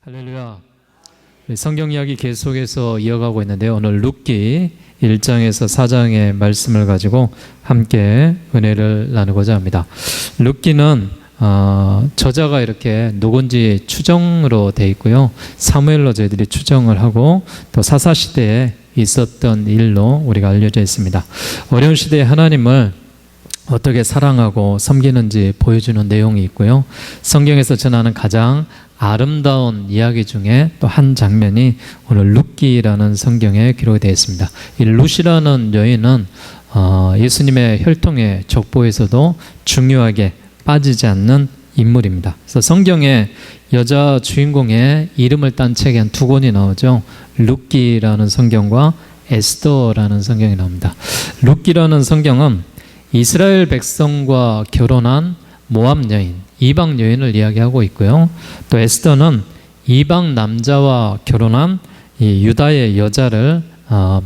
할렐루야. 성경 이야기 계속해서 이어가고 있는데요. 오늘 룻기 1장에서 4장의 말씀을 가지고 함께 은혜를 나누고자 합니다. 룻기는 저자가 이렇게 누군지 추정으로 되어 있고요. 사무엘로 저희들이 추정을 하고 또 사사시대에 있었던 일로 우리가 알려져 있습니다. 어려운 시대에 하나님을 어떻게 사랑하고 섬기는지 보여주는 내용이 있고요. 성경에서 전하는 가장 아름다운 이야기 중에 또 한 장면이 오늘 룻기라는 성경에 기록이 되어 있습니다. 이 룻이라는 여인은 예수님의 혈통의 족보에서도 중요하게 빠지지 않는 인물입니다. 그래서 성경에 여자 주인공의 이름을 딴 책이 한 두 권이 나오죠. 룻기라는 성경과 에스더라는 성경이 나옵니다. 룻기라는 성경은 이스라엘 백성과 결혼한 모압 여인, 이방 여인을 이야기하고 있고요. 또 에스더는 이방 남자와 결혼한 이 유다의 여자를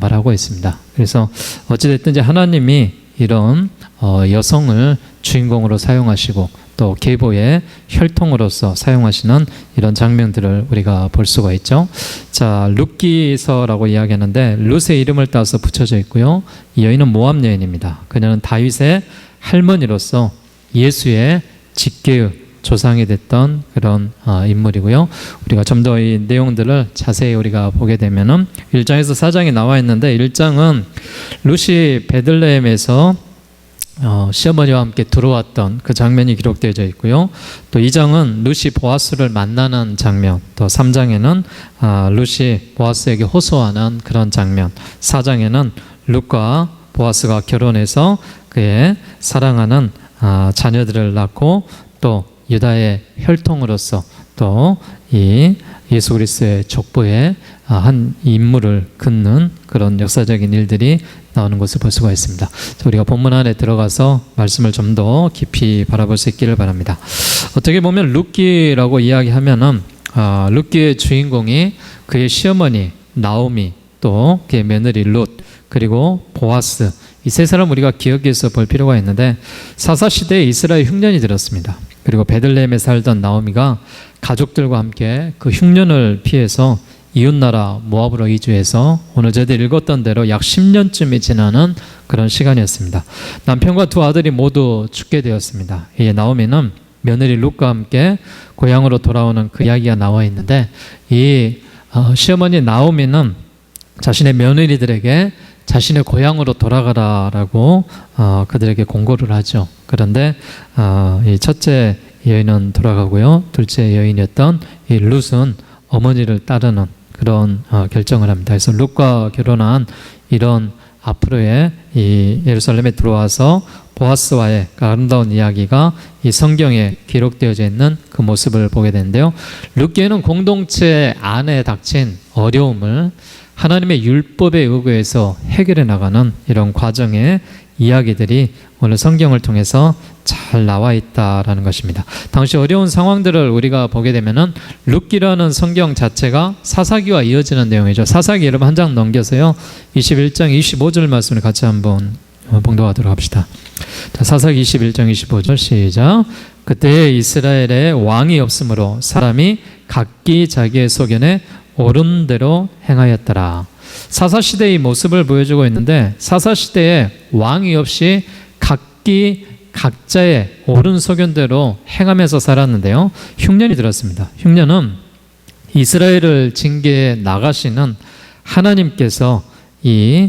말하고 있습니다. 그래서 어찌됐든지 하나님이 이런 여성을 주인공으로 사용하시고 또 계보의 혈통으로서 사용하시는 이런 장면들을 우리가 볼 수가 있죠. 자, 룻기서라고 이야기하는데 룻의 이름을 따서 붙여져 있고요. 이 여인은 모압 여인입니다. 그녀는 다윗의 할머니로서 예수의 직계의 조상이 됐던 그런 인물이고요. 우리가 좀 더 이 내용들을 자세히 우리가 보게 되면은 1장에서 4장이 나와 있는데 1장은 룻이 베들레헴에서 시어머니와 함께 들어왔던 그 장면이 기록되어져 있고요. 또 2장은 룻이 보아스를 만나는 장면, 또 3장에는 룻이 보아스에게 호소하는 그런 장면, 4장에는 룻과 보아스가 결혼해서 그의 사랑하는 자녀들을 낳고 또 유다의 혈통으로서 또 이 예수 그리스도의 족보에 한 인물을 긋는 그런 역사적인 일들이 나오는 것을 볼 수가 있습니다. 우리가 본문 안에 들어가서 말씀을 좀 더 깊이 바라볼 수 있기를 바랍니다. 어떻게 보면 룻기라고 이야기하면은 룻기의 주인공이 그의 시어머니 나오미, 또 그의 며느리 룻, 그리고 보아스, 이 세 사람 우리가 기억해서 볼 필요가 있는데 사사시대에 이스라엘 흉년이 들었습니다. 그리고 베들레헴에 살던 나오미가 가족들과 함께 그 흉년을 피해서 이웃나라 모압으로 이주해서 오늘 저희들이 읽었던 대로 약 10년쯤이 지나는 그런 시간이었습니다. 남편과 두 아들이 모두 죽게 되었습니다. 이 나오미는 며느리 룻과 함께 고향으로 돌아오는 그 이야기가 나와 있는데 이 시어머니 나오미는 자신의 며느리들에게 자신의 고향으로 돌아가라라고 그들에게 공고를 하죠. 그런데 이 첫째 여인은 돌아가고요. 둘째 여인이었던 이 룻은 어머니를 따르는 그런 결정을 합니다. 그래서 룻과 결혼한 이런 앞으로의 이 예루살렘에 들어와서 보아스와의 아름다운 이야기가 이 성경에 기록되어져 있는 그 모습을 보게 되는데요. 룻기에는 공동체 안에 닥친 어려움을 하나님의 율법에 의거해서 해결해 나가는 이런 과정의 이야기들이 오늘 성경을 통해서 잘 나와 있다라는 것입니다. 당시 어려운 상황들을 우리가 보게 되면은 룻기라는 성경 자체가 사사기와 이어지는 내용이죠. 사사기 여러분 한 장 넘겨서요. 21장 25절 말씀을 같이 한번 봉독하도록 합시다. 자, 사사기 21장 25절 시작. 그때 이스라엘에 왕이 없으므로 사람이 각기 자기의 소견에 옳은 대로 행하였더라. 사사시대의 모습을 보여주고 있는데 사사시대에 왕이 없이 각기 각자의 옳은 소견대로 행하면서 살았는데요. 흉년이 들었습니다. 흉년은 이스라엘을 징계해 나가시는 하나님께서 이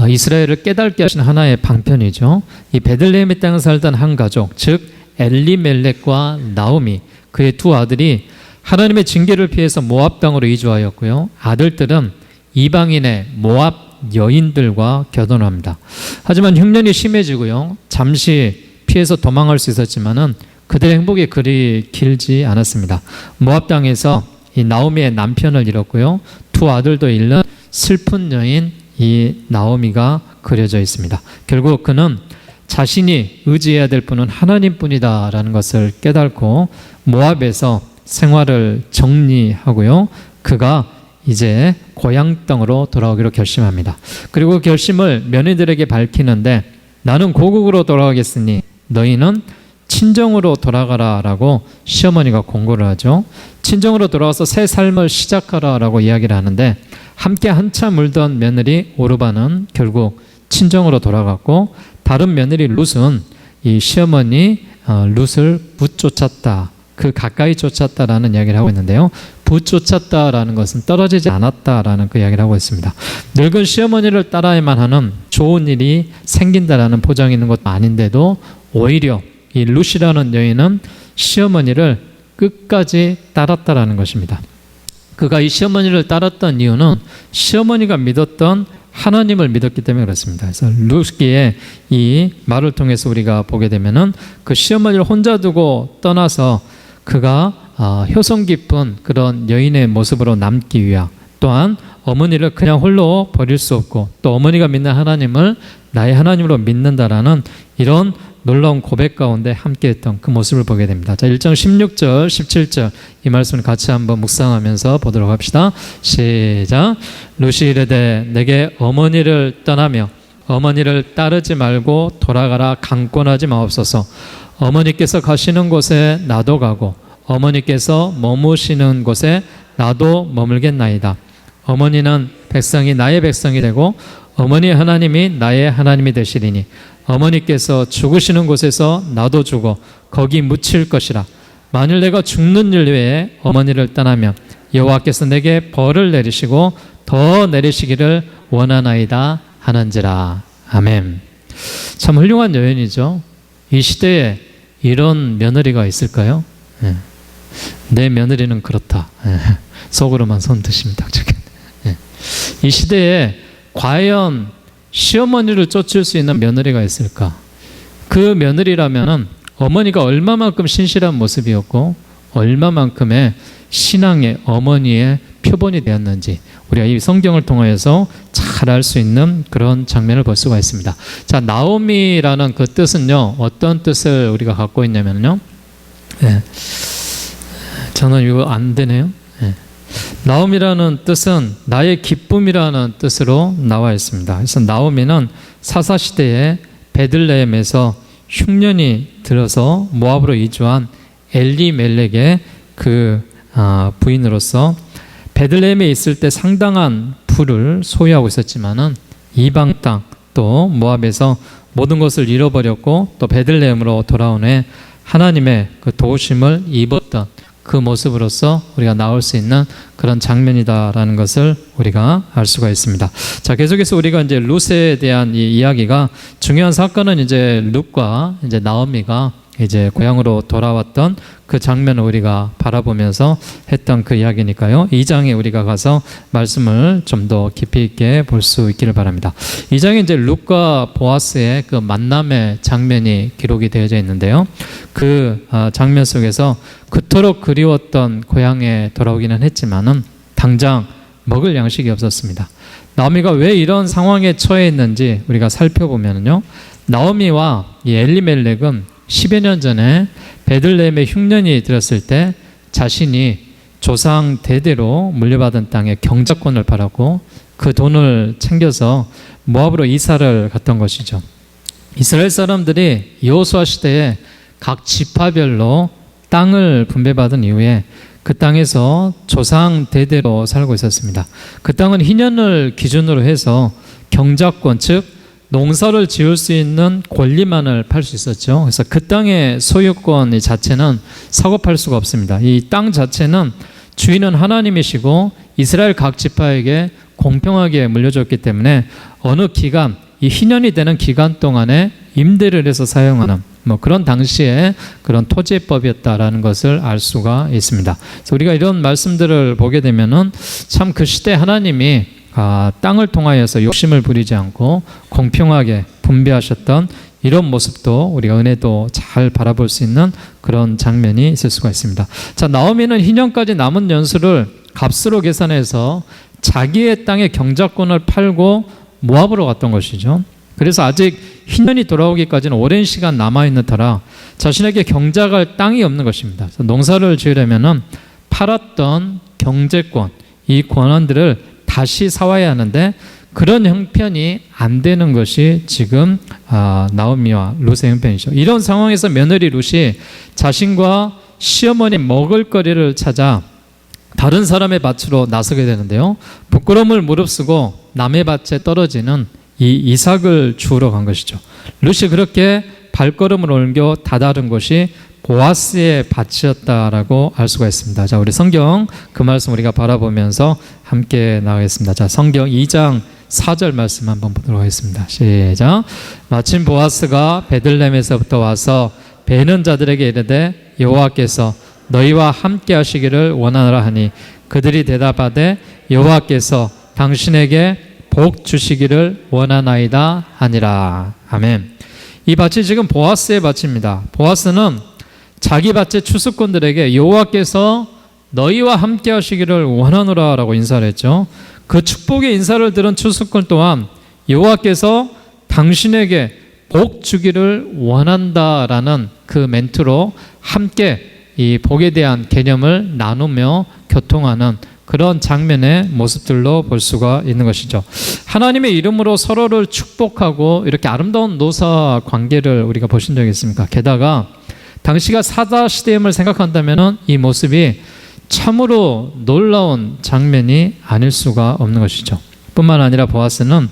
이스라엘을 깨닫게 하시는 하나의 방편이죠. 이 베들레헴의 땅에 살던 한 가족, 즉 엘리멜렉과 나오미, 그의 두 아들이 하나님의 징계를 피해서 모압 땅으로 이주하였고요. 아들들은 이방인의 모압 여인들과 결혼합니다. 하지만 흉년이 심해지고요. 잠시 피해서 도망할 수 있었지만은 그들의 행복이 그리 길지 않았습니다. 모압 땅에서 이 나오미의 남편을 잃었고요. 두 아들도 잃는 슬픈 여인 이 나오미가 그려져 있습니다. 결국 그는 자신이 의지해야 될 분은 하나님뿐이다라는 것을 깨닫고 모압에서 생활을 정리하고요. 그가 이제 고향 땅으로 돌아오기로 결심합니다. 그리고 결심을 며느리들에게 밝히는데 나는 고국으로 돌아가겠으니 너희는 친정으로 돌아가라라고 시어머니가 공고를 하죠. 친정으로 돌아와서 새 삶을 시작하라라고 이야기를 하는데 함께 한참 울던 며느리 오르바는 결국 친정으로 돌아갔고 다른 며느리 룻은 이 시어머니 룻을 붙쫓았다. 그 가까이 쫓았다라는 이야기를 하고 있는데요. 붙쫓았다라는 것은 떨어지지 않았다라는 그 이야기를 하고 있습니다. 늙은 시어머니를 따라야만 하는 좋은 일이 생긴다라는 포장이 있는 것도 아닌데도 오히려 이 룻이라는 여인은 시어머니를 끝까지 따랐다라는 것입니다. 그가 이 시어머니를 따랐던 이유는 시어머니가 믿었던 하나님을 믿었기 때문에 그렇습니다. 그래서 룻기의 이 말을 통해서 우리가 보게 되면은 그 시어머니를 혼자 두고 떠나서 그가 효성 깊은 그런 여인의 모습으로 남기 위하, 또한 어머니를 그냥 홀로 버릴 수 없고 또 어머니가 믿는 하나님을 나의 하나님으로 믿는다라는 이런 놀라운 고백 가운데 함께했던 그 모습을 보게 됩니다. 자, 1장 16절, 17절 이 말씀을 같이 한번 묵상하면서 보도록 합시다. 시작. 룻이 이르되 내게 어머니를 떠나며 어머니를 따르지 말고 돌아가라 강권하지 마옵소서. 어머니께서 가시는 곳에 나도 가고 어머니께서 머무시는 곳에 나도 머물겠나이다. 어머니는 백성이 나의 백성이 되고 어머니 하나님이 나의 하나님이 되시리니 어머니께서 죽으시는 곳에서 나도 죽어 거기 묻힐 것이라. 만일 내가 죽는 일 외에 어머니를 떠나면 여호와께서 내게 벌을 내리시고 더 내리시기를 원하나이다 하는지라. 아멘. 참 훌륭한 여인이죠. 이 시대에 이런 며느리가 있을까요? 내 며느리는 그렇다. 속으로만 손 드십니다. 이 시대에 과연 시어머니를 쫓을 수 있는 며느리가 있을까? 그 며느리라면은 어머니가 얼마만큼 신실한 모습이었고 얼마만큼의 신앙의 어머니의 표본이 되었는지 우리가 이 성경을 통해서 잘 알 수 있는 그런 장면을 볼 수가 있습니다. 자, 나오미라는 그 뜻은요, 어떤 뜻을 우리가 갖고 있냐면요, 저는 이거 안 되네요. 나오미라는 뜻은 나의 기쁨이라는 뜻으로 나와 있습니다. 그래서 나오미는 사사시대에 베들레헴에서 흉년이 들어서 모압으로 이주한 엘리멜렉의 그 부인으로서 베들레헴에 있을 때 상당한 부를 소유하고 있었지만은 이방 땅 또 모압에서 모든 것을 잃어버렸고 또 베들레헴으로 돌아온 후에 하나님의 그 도우심을 입었던 그 모습으로서 우리가 나올 수 있는 그런 장면이다라는 것을 우리가 알 수가 있습니다. 자, 계속해서 우리가 이제 룻에 대한 이 이야기가 중요한 사건은 이제 룻과 이제 나오미가 이제 고향으로 돌아왔던 그 장면을 우리가 바라보면서 했던 그 이야기니까요. 2장에 우리가 가서 말씀을 좀 더 깊이 있게 볼 수 있기를 바랍니다. 2장에 이제 룻과 보아스의 그 만남의 장면이 기록이 되어져 있는데요. 그 장면 속에서 그토록 그리웠던 고향에 돌아오기는 했지만은 당장 먹을 양식이 없었습니다. 나오미가 왜 이런 상황에 처해 있는지 우리가 살펴보면요. 나오미와 이 엘리멜렉은 10여 년 전에 베들레헴에 흉년이 들었을 때 자신이 조상 대대로 물려받은 땅에 경작권을 팔았고 그 돈을 챙겨서 모압으로 이사를 갔던 것이죠. 이스라엘 사람들이 여호수아 시대에 각 지파별로 땅을 분배받은 이후에 그 땅에서 조상 대대로 살고 있었습니다. 그 땅은 희년을 기준으로 해서 경작권, 즉 농사를 지을 수 있는 권리만을 팔 수 있었죠. 그래서 그 땅의 소유권 자체는 사고 팔 수가 없습니다. 이 땅 자체는 주인은 하나님이시고 이스라엘 각 지파에게 공평하게 물려줬기 때문에 어느 기간, 이 희년이 되는 기간 동안에 임대를 해서 사용하는 그런 당시에 그런 토지법이었다라는 것을 알 수가 있습니다. 그래서 우리가 이런 말씀들을 보게 되면은 참 그 시대 하나님이 땅을 통하여서 욕심을 부리지 않고 공평하게 분배하셨던 이런 모습도 우리가 은혜도 잘 바라볼 수 있는 그런 장면이 있을 수가 있습니다. 자, 나오미는 희년까지 남은 연수를 값으로 계산해서 자기의 땅의 경작권을 팔고 모압으로 갔던 것이죠. 그래서 아직 희년이 돌아오기까지는 오랜 시간 남아있는 터라 자신에게 경작할 땅이 없는 것입니다. 그래서 농사를 지으려면 팔았던 경제권, 이 권한들을 다시 사와야 하는데 그런 형편이 안 되는 것이 지금 나오미와 룻의 형편이죠. 이런 상황에서 며느리 룻이 자신과 시어머니 먹을 거리를 찾아 다른 사람의 밭으로 나서게 되는데요. 부끄러움을 무릅쓰고 남의 밭에 떨어지는 이 이삭을 주우러 간 것이죠. 룻이 그렇게 발걸음을 옮겨 다다른 곳이 보아스의 밭이었다라고 알 수가 있습니다. 자, 우리 성경 그 말씀 우리가 바라보면서 함께 나가겠습니다. 자, 성경 2장 4절 말씀 한번 보도록 하겠습니다. 시작. 마침 보아스가 베들레헴에서부터 와서 베는 자들에게 이르되 여호와께서 너희와 함께 하시기를 원하노라 하니 그들이 대답하되 여호와께서 당신에게 복 주시기를 원하나이다 하니라. 아멘. 이 밭이 지금 보아스의 밭입니다. 보아스는 자기 밭의 추수꾼들에게 여호와께서 너희와 함께 하시기를 원하노라 라고 인사를 했죠. 그 축복의 인사를 들은 추수꾼 또한 여호와께서 당신에게 복 주기를 원한다라는 그 멘트로 함께 이 복에 대한 개념을 나누며 교통하는 그런 장면의 모습들로 볼 수가 있는 것이죠. 하나님의 이름으로 서로를 축복하고 이렇게 아름다운 노사 관계를 우리가 보신 적이 있습니까? 게다가 당시가 사다시대임을 생각한다면 이 모습이 참으로 놀라운 장면이 아닐 수가 없는 것이죠. 뿐만 아니라 보아스는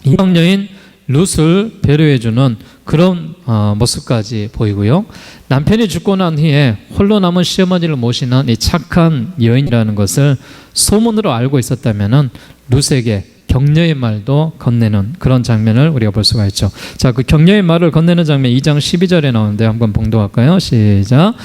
이방 여인 룻을 배려해주는 그런 모습까지 보이고요. 남편이 죽고 난 후에 홀로 남은 시어머니를 모시는 이 착한 여인이라는 것을 소문으로 알고 있었다면 룻에게 격려의 말도 건네는 그런 장면을 우리가 볼 수가 있죠. 자, 그 격려의 말을 건네는 장면 2장 12절에 나오는데 한번 봉독할까요? 시작.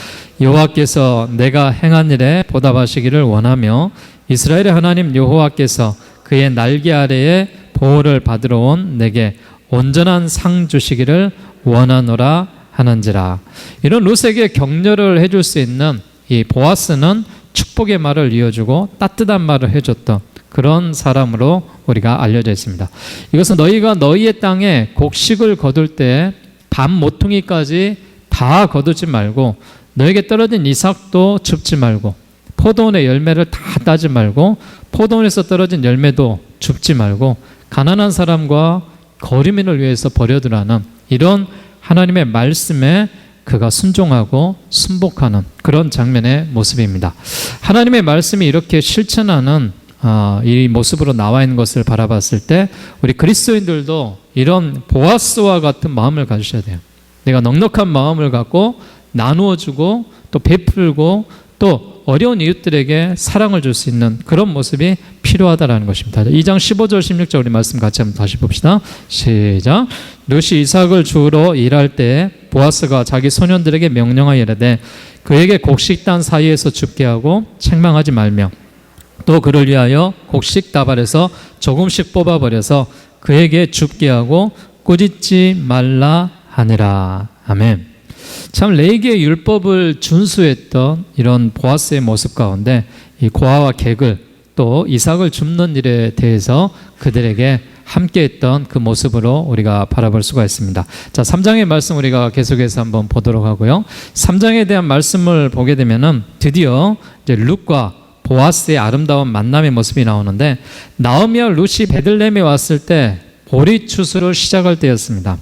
여호와께서 내가 행한 일에 보답하시기를 원하며 이스라엘의 하나님 여호와께서 그의 날개 아래에 보호를 받으러 온 내게 온전한 상 주시기를 원하노라 하는지라. 이런 룻에게 격려를 해줄 수 있는 이 보아스는 축복의 말을 이어주고 따뜻한 말을 해줬던 그런 사람으로 우리가 알려져 있습니다. 이것은 너희가 너희의 땅에 곡식을 거둘 때 밤 모퉁이까지 다 거두지 말고 너에게 떨어진 이삭도 줍지 말고 포도원의 열매를 다 따지 말고 포도원에서 떨어진 열매도 줍지 말고 가난한 사람과 거리민을 위해서 버려두라는 이런 하나님의 말씀에 그가 순종하고 순복하는 그런 장면의 모습입니다. 하나님의 말씀이 이렇게 실천하는 이 모습으로 나와 있는 것을 바라봤을 때 우리 그리스도인들도 이런 보아스와 같은 마음을 가지셔야 돼요. 내가 넉넉한 마음을 갖고 나누어주고 또 베풀고 또 어려운 이웃들에게 사랑을 줄 수 있는 그런 모습이 필요하다는 것입니다. 2장 15절 16절 우리 말씀 같이 한번 다시 봅시다. 시작. 룻이 이삭을 주우러 일할 때 보아스가 자기 소년들에게 명령하여 이르되 그에게 곡식 단 사이에서 줍게 하고 책망하지 말며 또 그를 위하여 곡식 다발에서 조금씩 뽑아버려서 그에게 줍게 하고 꾸짖지 말라 하니라. 아멘. 참 레위기의 율법을 준수했던 이런 보아스의 모습 가운데 이 고아와 객을 또 이삭을 줍는 일에 대해서 그들에게 함께했던 그 모습으로 우리가 바라볼 수가 있습니다. 자, 3장의 말씀 우리가 계속해서 한번 보도록 하고요. 3장에 대한 말씀을 보게 되면은 드디어 이제 룻과 보아스의 아름다운 만남의 모습이 나오는데 나오미와 룻이 베들레헴에 왔을 때 보리 추수를 시작할 때였습니다.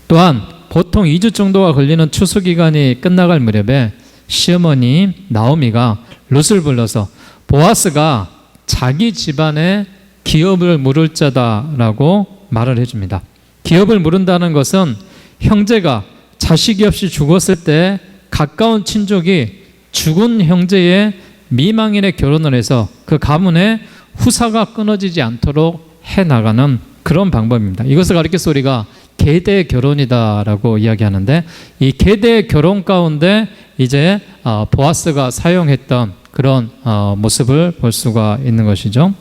또한 보통 2주 정도가 걸리는 추수 기간이 끝나갈 무렵에 시어머니 나오미가 룻을 불러서 보아스가 자기 집안에 기업을 물을 자다라고 말을 해줍니다. 기업을 물은다는 것은 형제가 자식이 없이 죽었을 때 가까운 친족이 죽은 형제의 미망인의 결혼을 해서 그 가문의 후사가 끊어지지 않도록 해나가는 그런 방법입니다. 이것을 가리켜서 우리가 계대 결혼이다라고 이야기하는데 이 계대 결혼 가운데 이제 보아스가 사용했던 그런 모습을 볼 수가 있는 것이죠.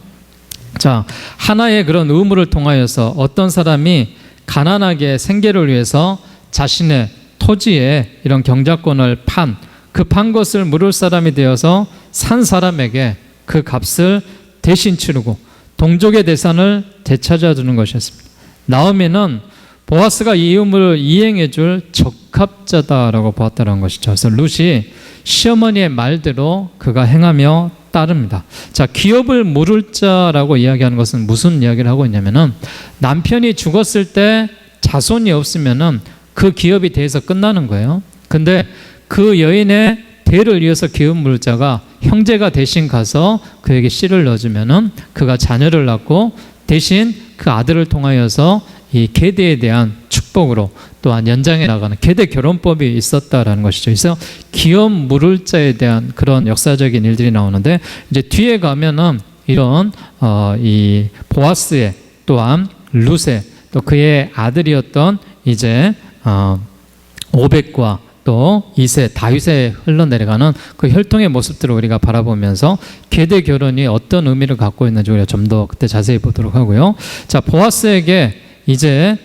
자, 하나의 그런 의무를 통하여서 어떤 사람이 가난하게 생계를 위해서 자신의 토지에 이런 경작권을 그 판 것을 물을 사람이 되어서 산 사람에게 그 값을 대신 치르고 동족의 재산을 되찾아 주는 것이었습니다. 나오미는 보아스가 이 의무를 이행해 줄 적합자다라고 보았다는 것이죠. 그래서 룻이 시어머니의 말대로 그가 행하며 따릅니다. 자, 기업을 물을 자라고 이야기하는 것은 무슨 이야기를 하고 있냐면은 남편이 죽었을 때 자손이 없으면은 그 기업이 돼서 끝나는 거예요. 근데 그 여인의 대를 이어서 기업 물을 자가 형제가 대신 가서 그에게 씨를 넣어주면은 그가 자녀를 낳고 대신 그 아들을 통하여서 이 계대에 대한 축복으로 또한 연장해 나가는 계대 결혼법이 있었다라는 것이죠. 그래서 기업 물을 자에 대한 그런 역사적인 일들이 나오는데 이제 뒤에 가면은 이런 이 보아스의 또한 룻의 또 그의 아들이었던 이제 오벳과 또 이세 다윗에 흘러내려가는 그 혈통의 모습들을 우리가 바라보면서 계대 결혼이 어떤 의미를 갖고 있는지 우리가 좀 더 그때 자세히 보도록 하고요. 자, 보아스에게 이제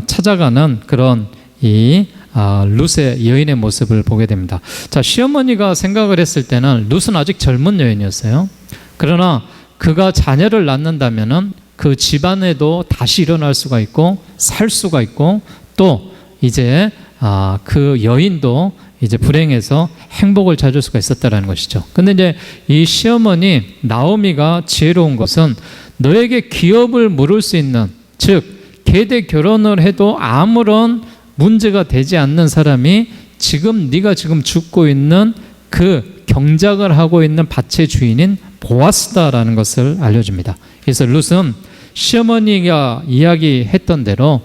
찾아가는 그런 이 룻의 여인의 모습을 보게 됩니다. 자, 시어머니가 생각을 했을 때는 룻은 아직 젊은 여인이었어요. 그러나 그가 자녀를 낳는다면은 그 집안에도 다시 일어날 수가 있고 살 수가 있고 또 이제 그 여인도 이제 불행해서 행복을 찾을 수가 있었다라는 것이죠. 근데 이제 이 시어머니 나오미가 지혜로운 것은 너에게 기업을 물을 수 있는, 즉 계대 결혼을 해도 아무런 문제가 되지 않는 사람이 지금 네가 지금 죽고 있는 그 경작을 하고 있는 밭의 주인인 보아스다라는 것을 알려줍니다. 그래서 룻은 시어머니가 이야기했던 대로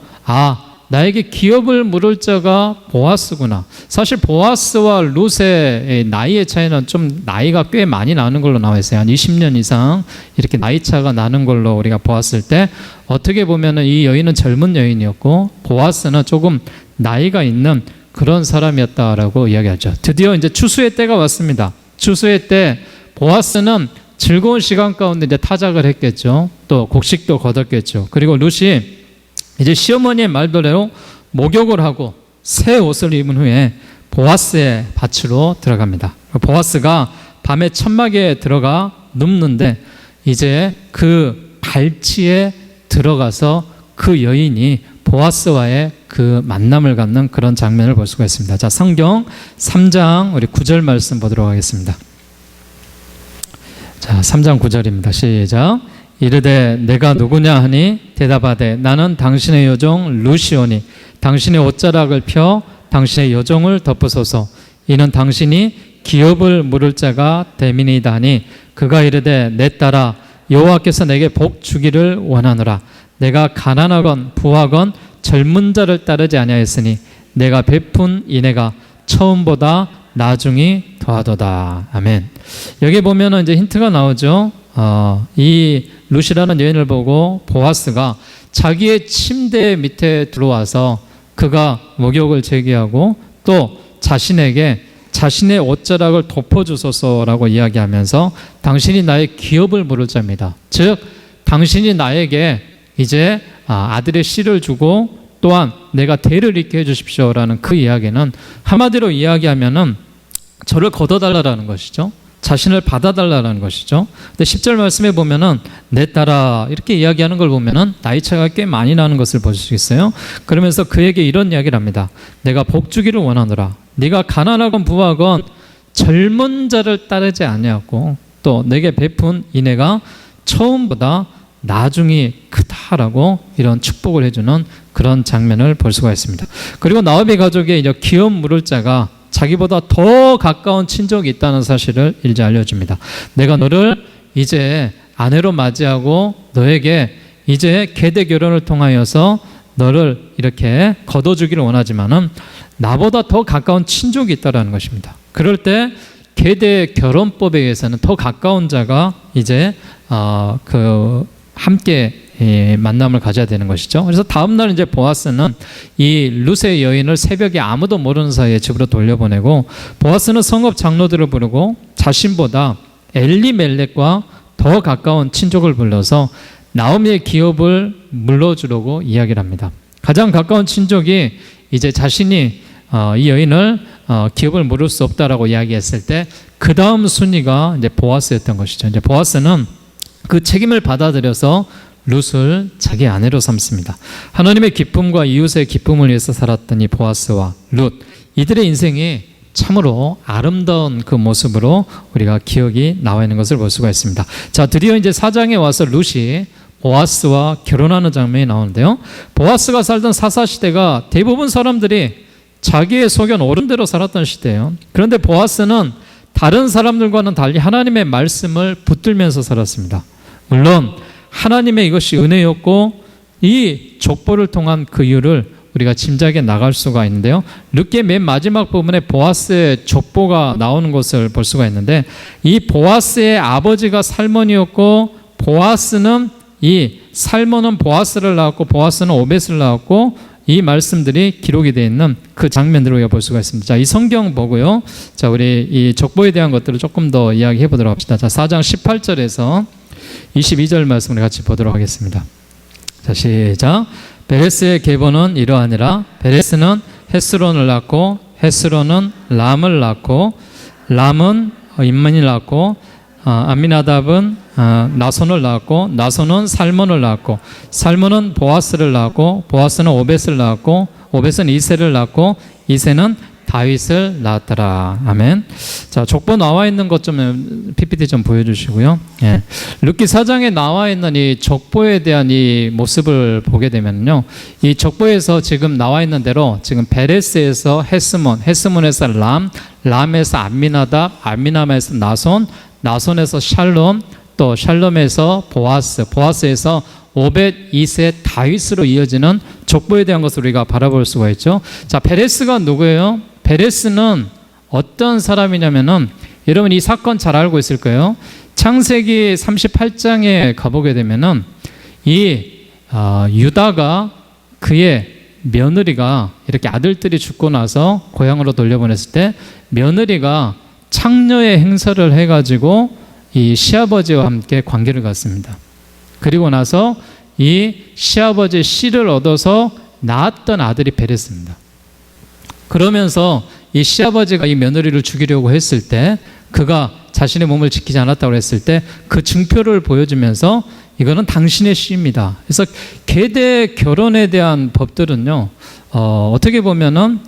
나에게 기업을 물을 자가 보아스구나. 사실 보아스와 룻의 나이의 차이는 좀 나이가 꽤 많이 나는 걸로 나와 있어요. 한 20년 이상 이렇게 나이 차가 나는 걸로 우리가 보았을 때 어떻게 보면은 이 여인은 젊은 여인이었고 보아스는 조금 나이가 있는 그런 사람이었다라고 이야기하죠. 드디어 이제 추수의 때가 왔습니다. 추수의 때 보아스는 즐거운 시간 가운데 이제 타작을 했겠죠. 또 곡식도 거뒀겠죠. 그리고 룻이 이제 시어머니의 말대로 목욕을 하고 새 옷을 입은 후에 보아스의 밭으로 들어갑니다. 보아스가 밤에 천막에 들어가 눕는데 이제 그 발치에 들어가서 그 여인이 보아스와의 그 만남을 갖는 그런 장면을 볼 수가 있습니다. 자, 성경 3장 우리 9절 말씀 보도록 하겠습니다. 자, 3장 9절입니다. 시작. 이르되 내가 누구냐 하니 대답하되 나는 당신의 여종 룻이오니 당신의 옷자락을 펴 당신의 여종을 덮으소서. 이는 당신이 기업을 물을 자가 됨이니이다 하니 그가 이르되 내 딸아 여호와께서 내게 복 주기를 원하노라. 내가 가난하건 부하건 젊은 자를 따르지 아니하였으니 내가 베푼 인애가 처음보다 나중이 더하도다. 아멘. 여기 보면은 이제 힌트가 나오죠. 이 룻이라는 여인을 보고 보아스가 자기의 침대 밑에 들어와서 그가 목욕을 제기하고 또 자신에게 자신의 옷자락을 덮어주소서라고 이야기하면서 당신이 나의 기업을 물을 자입니다. 즉 당신이 나에게 이제 아들의 씨를 주고 또한 내가 대를 잇게 해주십시오라는 그 이야기는 한마디로 이야기하면은 저를 걷어달라라는 것이죠. 자신을 받아달라는 것이죠. 근데 10절 말씀에 보면은 내 딸아 이렇게 이야기하는 걸 보면은 나이 차가 꽤 많이 나는 것을 볼 수 있어요. 그러면서 그에게 이런 이야기를 합니다. 내가 복 주기를 원하노라. 네가 가난하건 부하건 젊은 자를 따르지 아니하고 또 내게 베푼 인애가 처음보다 나중이 크다라고 이런 축복을 해주는 그런 장면을 볼 수가 있습니다. 그리고 나오미 가족의 이제 기업 물을 자가 자기보다 더 가까운 친족이 있다는 사실을 이제 알려줍니다. 내가 너를 이제 아내로 맞이하고 너에게 이제 계대 결혼을 통하여서 너를 이렇게 거둬주기를 원하지만은 나보다 더 가까운 친족이 있다라는 것입니다. 그럴 때 계대 결혼법에 의해서는 더 가까운 자가 이제 함께 만남을 가져야 되는 것이죠. 그래서 다음날 이제 보아스는 이 룻의 여인을 새벽에 아무도 모르는 사이에 집으로 돌려보내고 보아스는 성읍 장로들을 부르고 자신보다 엘리멜렉과 더 가까운 친족을 불러서 나오미의 기업을 물러주려고 이야기를 합니다. 가장 가까운 친족이 이제 자신이 이 여인을 기업을 물을 수 없다라고 이야기했을 때 그 다음 순위가 이제 보아스였던 것이죠. 이제 보아스는 그 책임을 받아들여서 룻을 자기 아내로 삼습니다. 하나님의 기쁨과 이웃의 기쁨을 위해서 살았던 이 보아스와 룻, 이들의 인생이 참으로 아름다운 그 모습으로 우리가 기억이 나와 있는 것을 볼 수가 있습니다. 자, 드디어 이제 4장에 와서 룻이 보아스와 결혼하는 장면이 나오는데요. 보아스가 살던 사사시대가 대부분 사람들이 자기의 소견 옳은 대로 살았던 시대예요. 그런데 보아스는 다른 사람들과는 달리 하나님의 말씀을 붙들면서 살았습니다. 물론 하나님의 이것이 은혜였고 이 족보를 통한 그 이유를 우리가 짐작해 나갈 수가 있는데요. 룻기의 맨 마지막 부분에 보아스의 족보가 나오는 것을 볼 수가 있는데 이 보아스의 아버지가 살몬이었고 보아스는 이 살몬은 보아스를 낳았고 보아스는 오벳을 낳았고 이 말씀들이 기록이 되어 있는 그 장면들을 우리가 볼 수가 있습니다. 자, 이 성경 보고요. 자, 우리 이 족보에 대한 것들을 조금 더 이야기해 보도록 합시다. 자, 4장 18절에서 22절 말씀을 같이 보도록 하겠습니다. 자, 시작. 베레스의 계보는 이러하니라. 베레스는 헤스론을 낳고 헤스론은 람을 낳고 람은 임만을 낳고 암미나답은 나손을 낳았고 나손은 살몬을 낳았고 살몬은 보아스를 낳았고 보아스는 오벳을 낳았고 오벳은 이새를 낳았고 이새는 다윗을 낳았더라. 아멘. 자, 족보 나와 있는 것 좀 PPT 좀 보여주시고요. 예. 룻기 4장에 나와 있는 이 족보에 대한 이 모습을 보게 되면요, 이 족보에서 지금 나와 있는 대로 지금 베레스에서 헤스몬, 헤스몬에서 람, 람에서 암미나답, 암미나답에서 나손, 나손에서 샬롬, 또 샬롬에서 보아스, 보아스에서 오벳, 이새, 다윗으로 이어지는 족보에 대한 것을 우리가 바라볼 수가 있죠. 자, 베레스가 누구예요? 베레스는 어떤 사람이냐면은 여러분 이 사건 잘 알고 있을 거예요. 창세기 38장에 가보게 되면은 이 유다가 그의 며느리가 이렇게 아들들이 죽고 나서 고향으로 돌려보냈을 때 며느리가 창녀의 행사를 해가지고 이 시아버지와 함께 관계를 갖습니다. 그리고 나서 이 시아버지의 씨를 얻어서 낳았던 아들이 베레스입니다. 그러면서 이 시아버지가 이 며느리를 죽이려고 했을 때 그가 자신의 몸을 지키지 않았다고 했을 때 그 증표를 보여주면서 이거는 당신의 씨입니다. 그래서 계대 결혼에 대한 법들은요, 어떻게 보면은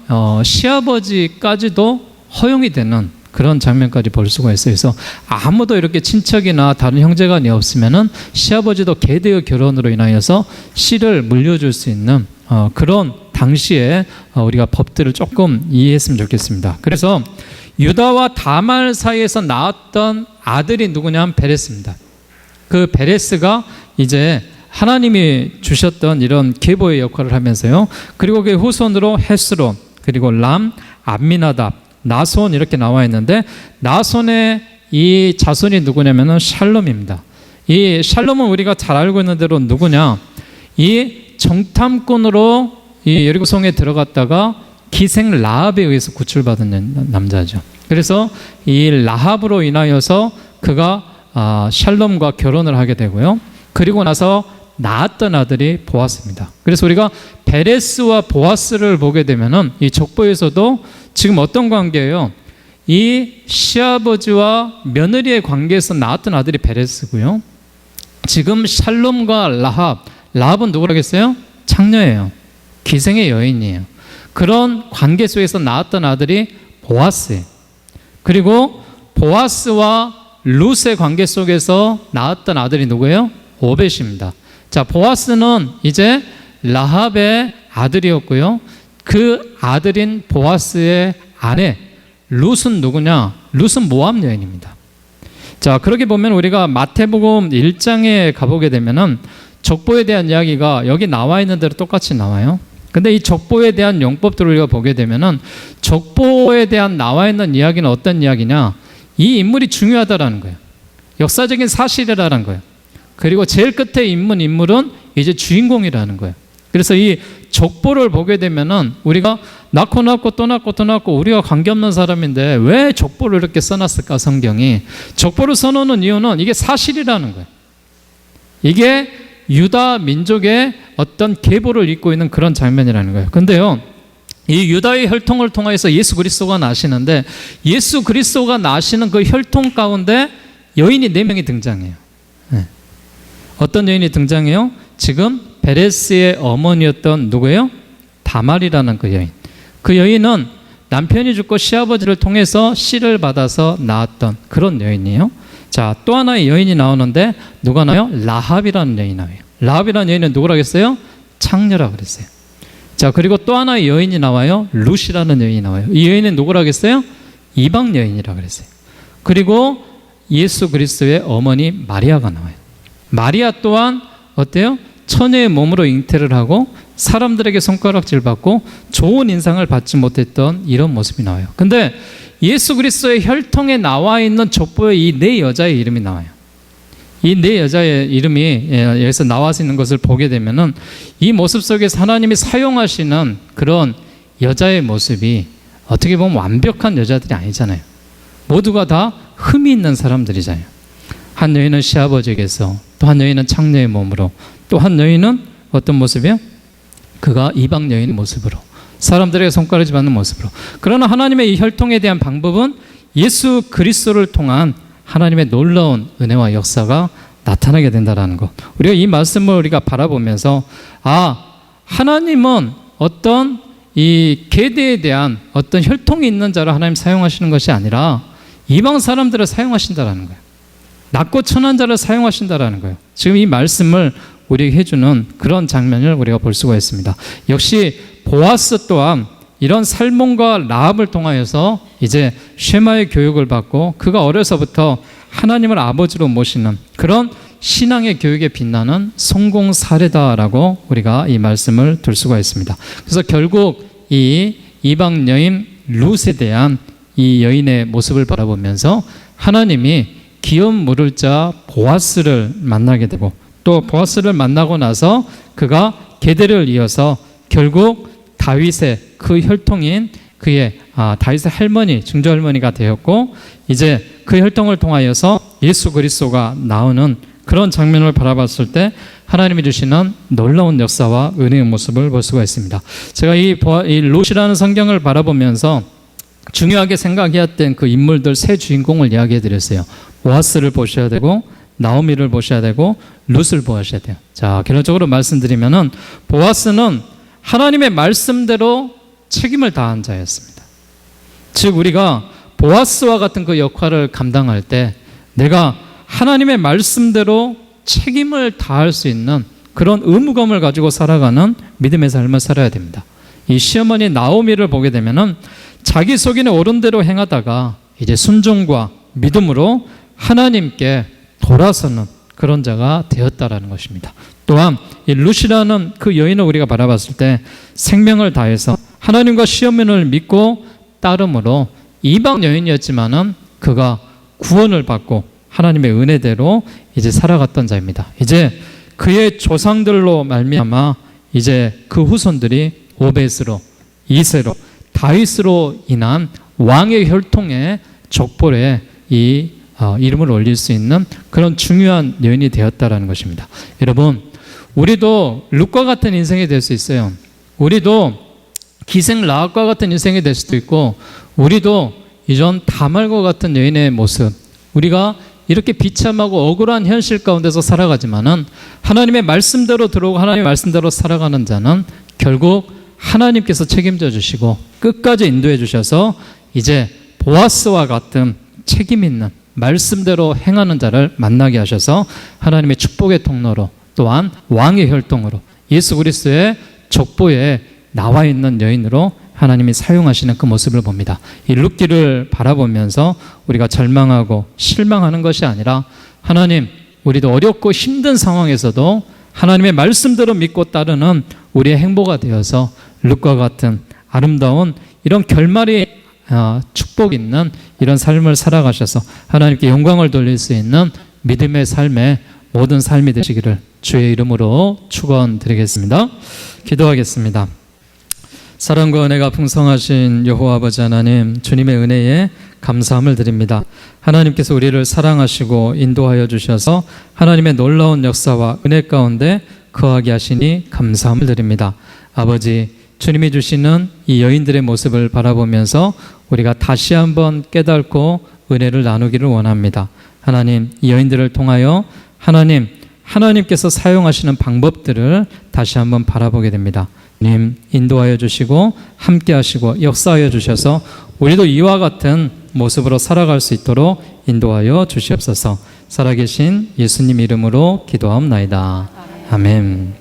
시아버지까지도 허용이 되는 그런 장면까지 볼 수가 있어요. 그래서 아무도 이렇게 친척이나 다른 형제간이 없으면은 시아버지도 계대의 결혼으로 인하여서 씨를 물려줄 수 있는 그런 당시에 우리가 법들을 조금 이해했으면 좋겠습니다. 그래서 유다와 다말 사이에서 낳았던 아들이 누구냐면 베레스입니다. 그 베레스가 이제 하나님이 주셨던 이런 계보의 역할을 하면서요. 그리고 그 후손으로 헤스론, 그리고 람, 암미나답, 나손 이렇게 나와 있는데 나손의 이 자손이 누구냐면은 샬롬입니다. 이 샬롬은 우리가 잘 알고 있는 대로 누구냐? 이 정탐꾼으로 이 여리고성에 들어갔다가 기생 라합에 의해서 구출받은 남자죠. 그래서 이 라합으로 인하여서 그가 샬롬과 결혼을 하게 되고요. 그리고 나서 낳았던 아들이 보아스입니다. 그래서 우리가 베레스와 보아스를 보게 되면은 이 족보에서도 지금 어떤 관계예요? 이 시아버지와 며느리의 관계에서 낳았던 아들이 베레스고요. 지금 샬롬과 라합은 누구라겠어요? 창녀예요. 기생의 여인이에요. 그런 관계 속에서 낳았던 아들이 보아스예요. 그리고 보아스와 룻의 관계 속에서 낳았던 아들이 누구예요? 오벳입니다. 자, 보아스는 이제 라합의 아들이었고요. 그 아들인 보아스의 아내 룻은 누구냐? 룻은 모압 여인입니다. 자, 그렇게 보면 우리가 마태복음 1장에 가보게 되면은 족보에 대한 이야기가 여기 나와 있는 대로 똑같이 나와요. 근데 이 족보에 대한 용법들을 우리가 보게 되면은 족보에 대한 나와 있는 이야기는 어떤 이야기냐? 이 인물이 중요하다라는 거예요. 역사적인 사실이라는 거예요. 그리고 제일 끝에 인물은 이제 주인공이라는 거예요. 그래서 이 족보를 보게 되면은 우리가 낳고 또 낳고 우리가 관계없는 사람인데 왜 족보를 이렇게 써놨을까? 성경이 족보를 써놓는 이유는 이게 사실이라는 거예요. 이게 유다 민족의 어떤 계보를 잇고 있는 그런 장면이라는 거예요. 근데요, 이 유다의 혈통을 통해서 예수 그리스도가 나시는데 예수 그리스도가 나시는 그 혈통 가운데 여인이 4명이 등장해요. 네. 어떤 여인이 등장해요? 지금 베레스의 어머니였던 누구예요? 다말이라는 그 여인. 그 여인은 남편이 죽고 시아버지를 통해서 씨를 받아서 낳았던 그런 여인이에요. 자, 또 하나의 여인이 나오는데 누가 나와요? 라합이라는 여인이 나와요. 라합이라는 여인은 누구라고 했어요? 창녀라고 그랬어요. 자, 그리고 또 하나의 여인이 나와요. 룻이라는 여인이 나와요. 이 여인은 누구라고 했어요? 이방 여인이라고 그랬어요. 그리고 예수 그리스도의 어머니 마리아가 나와요. 마리아 또한 어때요? 처녀의 몸으로 잉태를 하고 사람들에게 손가락질 받고 좋은 인상을 받지 못했던 이런 모습이 나와요. 근데 예수 그리스도의 혈통에 나와 있는 족보의 이 네 여자의 이름이 나와요. 이 네 여자의 이름이 여기서 나와서 있는 것을 보게 되면은 이 모습 속에서 하나님이 사용하시는 그런 여자의 모습이 어떻게 보면 완벽한 여자들이 아니잖아요. 모두가 다 흠이 있는 사람들이잖아요. 한 여인은 시아버지에게서, 또 한 여인은 창녀의 몸으로, 또 한 여인은 어떤 모습이에요? 그가 이방 여인의 모습으로, 사람들에게 손가락질 받는 모습으로. 그러나 하나님의 이 혈통에 대한 방법은 예수 그리스도를 통한 하나님의 놀라운 은혜와 역사가 나타나게 된다는 것. 우리가 이 말씀을 우리가 바라보면서 하나님은 어떤 이 계대에 대한 어떤 혈통이 있는 자를 하나님 사용하시는 것이 아니라 이방 사람들을 사용하신다라는 거예요. 낮고 천한 자를 사용하신다라는 거예요. 지금 이 말씀을 우리에게 해주는 그런 장면을 우리가 볼 수가 있습니다. 역시 보아스 또한 이런 살몬과 라합을 통하여서 이제 쉐마의 교육을 받고 그가 어려서부터 하나님을 아버지로 모시는 그런 신앙의 교육에 빛나는 성공 사례다라고 우리가 이 말씀을 둘 수가 있습니다. 그래서 결국 이 이방 여인 룻에 대한 이 여인의 모습을 바라보면서 하나님이 기업 물을 자 보아스를 만나게 되고 또 보아스를 만나고 나서 그가 계대를 이어서 결국 다윗의 그 혈통인 그의 다윗의 할머니, 증조할머니가 되었고 이제 그 혈통을 통하여서 예수 그리스도가 나오는 그런 장면을 바라봤을 때 하나님이 주시는 놀라운 역사와 은혜의 모습을 볼 수가 있습니다. 제가 이 룻이라는 성경을 바라보면서 중요하게 생각해야 된 그 인물들 세 주인공을 이야기해 드렸어요. 보아스를 보셔야 되고 나오미를 보셔야 되고 룻을 보셔야 돼요. 자, 결론적으로 말씀드리면은 보아스는 하나님의 말씀대로 책임을 다한 자였습니다. 즉 우리가 보아스와 같은 그 역할을 감당할 때 내가 하나님의 말씀대로 책임을 다할 수 있는 그런 의무감을 가지고 살아가는 믿음의 삶을 살아야 됩니다. 이 시어머니 나오미를 보게 되면은 자기 속인의 옳은 대로 행하다가 이제 순종과 믿음으로 하나님께 돌아서는 그런 자가 되었다라는 것입니다. 또한 이 룻이라는 그 여인을 우리가 바라봤을 때 생명을 다해서 하나님과 시어머니를 믿고 따름으로 이방 여인이었지만은 그가 구원을 받고 하나님의 은혜대로 이제 살아갔던 자입니다. 이제 그의 조상들로 말미암아 이제 그 후손들이 오벳으로, 이새로, 다윗으로 인한 왕의 혈통의 족보에 이 이름을 올릴 수 있는 그런 중요한 여인이 되었다라는 것입니다. 여러분, 우리도 룻과 같은 인생이 될 수 있어요. 우리도 기생 라합과 같은 인생이 될 수도 있고, 우리도 이전 다말과 같은 여인의 모습, 우리가 이렇게 비참하고 억울한 현실 가운데서 살아가지만은 하나님의 말씀대로 들어오고 하나님의 말씀대로 살아가는 자는 결국 하나님께서 책임져 주시고 끝까지 인도해 주셔서 이제 보아스와 같은 책임 있는 말씀대로 행하는 자를 만나게 하셔서 하나님의 축복의 통로로 또한 왕의 혈통으로 예수 그리스도의 족보에 나와 있는 여인으로 하나님이 사용하시는 그 모습을 봅니다. 이 룻기를 바라보면서 우리가 절망하고 실망하는 것이 아니라 하나님, 우리도 어렵고 힘든 상황에서도 하나님의 말씀대로 믿고 따르는 우리의 행보가 되어서 룻과 같은 아름다운 이런 결말이 축복 있는 이런 삶을 살아가셔서 하나님께 영광을 돌릴 수 있는 믿음의 삶의 모든 삶이 되시기를 주의 이름으로 축원드리겠습니다. 기도하겠습니다. 사랑과 은혜가 풍성하신 여호와 아버지 하나님, 주님의 은혜에 감사함을 드립니다. 하나님께서 우리를 사랑하시고 인도하여 주셔서 하나님의 놀라운 역사와 은혜 가운데 거하게 하시니 감사함을 드립니다. 아버지, 주님이 주시는 이 여인들의 모습을 바라보면서 우리가 다시 한번 깨닫고 은혜를 나누기를 원합니다. 하나님, 이 여인들을 통하여 하나님, 하나님께서 사용하시는 방법들을 다시 한번 바라보게 됩니다. 님 인도하여 주시고 함께 하시고 역사하여 주셔서 우리도 이와 같은 모습으로 살아갈 수 있도록 인도하여 주시옵소서. 살아계신 예수님 이름으로 기도하옵나이다. 아멘.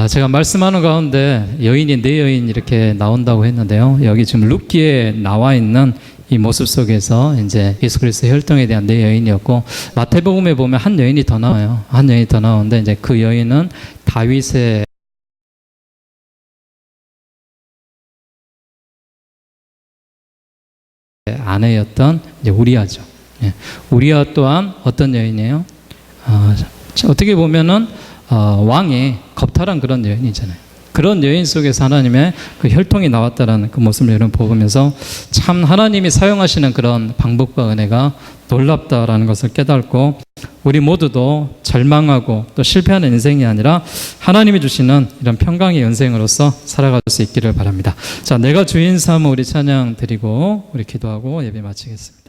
제가 말씀하는 가운데 여인이 네 여인 이렇게 나온다고 했는데요. 여기 지금 룻기에 나와 있는 이 모습 속에서 이제 예수 그리스도의 혈통에 대한 네 여인이었고, 마태복음에 보면 한 여인이 더 나와요. 한 여인이 더 나오는데 이제 그 여인은 다윗의 아내였던 이제 우리아죠. 우리아 또한 어떤 여인이에요? 어떻게 보면은 왕이 겁탈한 그런 여인이잖아요. 그런 여인 속에서 하나님의 그 혈통이 나왔다라는 그 모습을 여러분 보면서 참 하나님이 사용하시는 그런 방법과 은혜가 놀랍다라는 것을 깨닫고, 우리 모두도 절망하고 또 실패하는 인생이 아니라 하나님이 주시는 이런 평강의 인생으로서 살아갈 수 있기를 바랍니다. 자, 내가 주인 삼아 우리 찬양 드리고 우리 기도하고 예배 마치겠습니다.